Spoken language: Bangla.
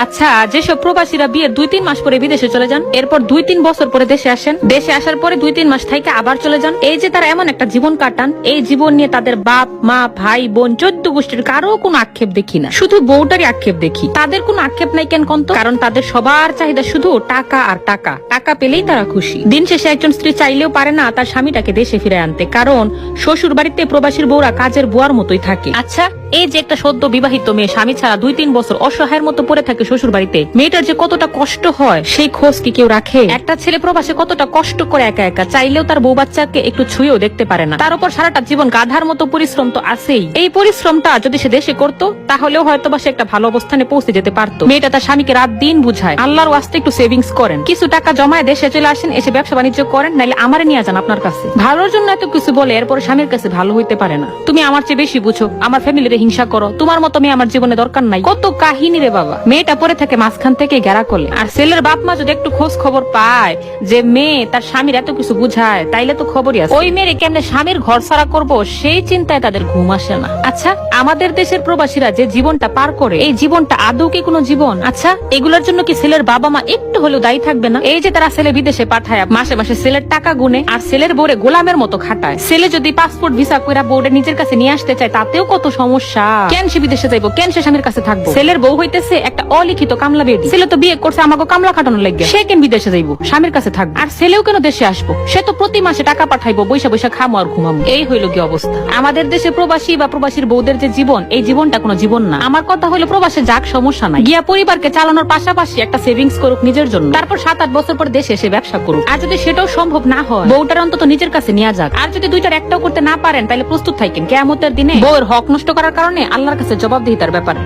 আচ্ছা, যেসব প্রবাসীরা বিয়ের 2-3 মাস পরে বিদেশে চলে যান, এরপর 2-3 বছর পরে দেশে আসেন, দেশে আসার পরে 2-3 মাস থেকে আবার চলে যান, এই যে তারা এমন একটা জীবন কাটান, এই জীবন নিয়ে তাদের বাপ মা ভাই বোন 14 গোষ্ঠীর কারো কোনো আক্ষেপ দেখি না, শুধু বউটারই আক্ষেপ দেখি। তাদের কোনো আক্ষেপ নাই কেন কন্ত? কারণ তাদের সবার চাহিদা শুধু টাকা আর টাকা, টাকা পেলেই তারা খুশি। দিন শেষে একজন স্ত্রী চাইলেও পারে না তার স্বামীটাকে দেশে ফিরে আনতে, কারণ শ্বশুর বাড়িতে প্রবাসীর বউরা কাজের বুয়ার মতোই থাকে। আচ্ছা, এই যে একটা সদ্য বিবাহিত মেয়ে স্বামী ছাড়া 2-3 বছর অসহায়ের মতো পড়ে থাকে শ্বশুর বাড়িতে, মেয়েটার যে কতটা কষ্ট হয় সেই খোঁজ কি কেউ রাখে? একটা ছেলে প্রবাসে কতটা কষ্ট করে একা একা, চাইলেও তার বউ বাচ্চাকে একটু ছুঁয়েও দেখতে পারে না, তার উপর সারাটা জীবন গাধার মতো পরিশ্রম তো আছেই। এই পরিশ্রমটা যদি সে দেশে করতো তাহলেও হয়তো বা সে একটা ভালো অবস্থানে পৌঁছে যেতে পারতো। মেয়েটা তার স্বামীকে রাত দিন বুঝায়, আল্লাহর ওয়াস্তে একটু সেভিংস করেন, কিছু টাকা জমায় দেশে চলে আসেন, এসে ব্যবসা বাণিজ্য করেন, নাইলে আমারে নিয়ে যান আপনার কাছে। ভালোর জন্য এত কিছু বলে এরপর স্বামীর কাছে ভালো হইতে পারে না। তুমি আমার চেয়ে বেশি বুঝো, আমার ফ্যামিলিতে হিংসা করো, তোমার মতো মেয়ে আমার জীবনে দরকার নাই। কত কাহিনী রে বাবা। মেয়েটা পরে থাকে মাঝখান থেকে গেরা করলে, আর ছেলের বাপ মা যদি একটু খোঁজ খবর পায় যে মেয়ে তার স্বামীর এত কিছু বুঝায়, তাইলে তো খবরই আছে। ওই মেয়ের কেমনে স্বামীর ঘর ছাড়া করবো সেই চিন্তায় তাদের ঘুম আসে না। আচ্ছা, আমাদের দেশের প্রবাসীরা যে জীবনটা পার করে, এই জীবনটা আদৌ কি কোনো জীবন? আচ্ছা, এগুলোর জন্য কি ছেলের বাবা মা একটু হলেও দায়ী থাকবে না? এই যে তারা ছেলে বিদেশে পাঠায়, মাসে মাসে ছেলের টাকা গুনে, আর ছেলের বোরে গোলামের মতো খাটায়। ছেলে যদি পাসপোর্ট ভিসা কইরা বোর্ডে নিজের কাছে নিয়ে আসতে চায়, তাতেও কত সমস্যা। কেন সে বিদেশে যাইবো? কেন সে স্বামীর কাছে থাকবো? ছেলের বউ হইতেছে একটা অলিখিত কামলা বেডি। ছেলে তো বিয়ে করছে আমাকে কামলা খাটানোর লাগে, সে কেন বিদেশে যাইবো? স্বামীর কাছে থাকবো। আর ছেলেও কেন দেশে আসবো? সে তো প্রতি মাসে টাকা পাঠাইবো, বৈশা বৈশা খামো আর ঘুমামো। এই হইল কি অবস্থা। আমাদের দেশে প্রবাসী বা প্রবাসীর বউদের যে জীবন, এই জীবনটা কোনো জীবন না। আমার কথা হলো প্রবাসে যাক, সমস্যা নাই, গিয়া পরিবারকে চালানোর পাশাপাশি একটা সেভিংস করুক নিজের জন্য, তারপর 7-8 বছর পর দেশে এসে ব্যবসা করুক। আর যদি সেটাও সম্ভব না হয়, বউটার অন্তত নিজের কাছে নিয়ে যাক। আর যদি দুইটার একটাও করতে না পারেন, তাহলে প্রস্তুত থাকেন কিয়ামতের দিনে বউয়ের হক নষ্ট করার কারণে আল্লাহর কাছে জবাবদিহিতার ব্যাপারে।